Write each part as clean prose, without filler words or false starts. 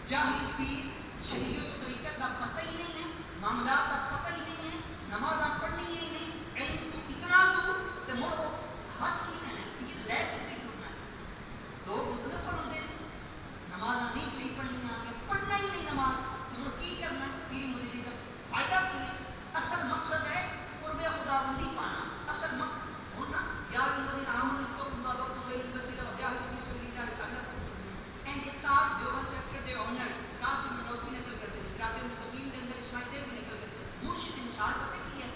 جاہل پیر شریعت و طریقت کا پتہ ہی نہیں ہے، معاملات کا پتہ ہی نہیں ہے، نماز پڑھنی ہی نہیں، علم کو اتنا دور تے مڑ ہاتھ کی لینا پیر لے کے نہیں ٹرنا دو متنفر ہوتے ہیں، نماز نہیں صحیح پڑھنی آتی، پڑھنا ہی نہیں نماز، مڑ کی کرنا پیری مریدی کا فائدہ کی ہے؟ اصل مقصد ہے قرب خداوندی پانا، اصل مقصد ہونا یا الذین آمنوا اتقوا اللہ وابتغوا الیہ الوسیلۃ وجاہدوا فی سبیل اللہ لعلکم تفلحون۔ اینڈ اتاق Deoband chapter the owner Qasim منوچی نقل کرتے ہیں، صراط مستقیم کے اندر اسماعیل دیر بھی نقل کرتے ہیں۔ مرشد مثال پتہ کی ہے؟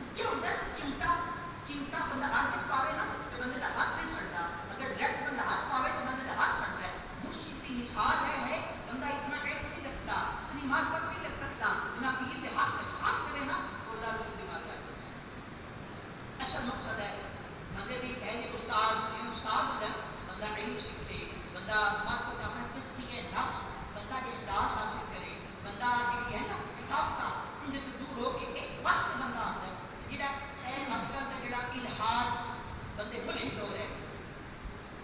اچھے ہوتا ہے چمٹا بندہ ہاتھ پاوے نا تو بندے کا ہاتھ نہیں سڑتا، اگر ڈائریکٹ بندہ ہاتھ پاوے تو بندے کا ہاتھ سڑتا ہے۔ مرشد کی مثال ہے بندہ اتنا علم نہیں رکھتا، اتنی معرفت نہیں رکھتا، اتنا پیر کے ہاتھ دے نا تو اللہ رسول کی بات کرتا ہے۔ اصل مقصد ہے بندے دی پہلے استاد ہوتا ہے، بندہ علم سیکھے، بندہ معرفت اپنا تزکیہ نفس، بندہ اخلاص حاصل کرے، بندہ جڑی ہے نا کثافتاں ان سے دور ہو کے اس وقت بندہ آتا ہے جڑا اج کل کا جڑا الہاد بندے ملحد ہو رہے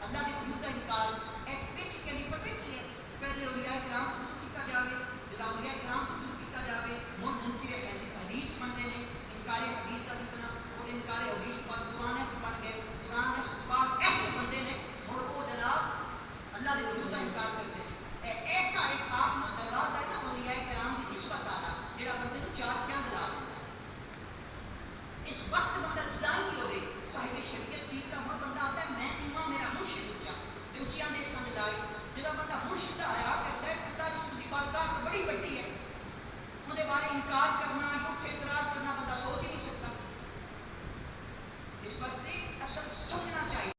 اللہ کے وجود کا انکار، ایک بیسیکلی پتہ کی ہے پہلے اولیاء کرام کو دور کیتا جاوے، جب اولیاء کرام کو دور کیتا جاوے منکر حدیث بنتے ہیں، انکار حدیث کا فتنہ اور انکار حدیث کے بعد قرآن اس بن گئے، قرآن اس کے بعد ایسے بندے نے اور وہ جناب اللہ کے وجود کا انکار کرتے ہیں۔ ایسا ایک آپ میں دروازہ ہے نا اولیاء کرام کی نسبت والا جڑا بندے کو چار چاند لا دیتا ہے۔ اس وقت بندہ جدا ہی ہوئے صاحب شریعت پیر کا مر بندہ آتا ہے میں نیواں میرا مرشد اونچا تے اونچیاں دے سامنے لائے جدا بندہ مرشد کا حیا کرتا ہے اللہ رسول کی بارگاہ تو بڑی بڑی ہے، وہ بارے انکار کرنا یا اتنے اعتراض کرنا بندہ سوچ ہی نہیں سکتا۔ اس واسطے اصل سمجھنا چاہیے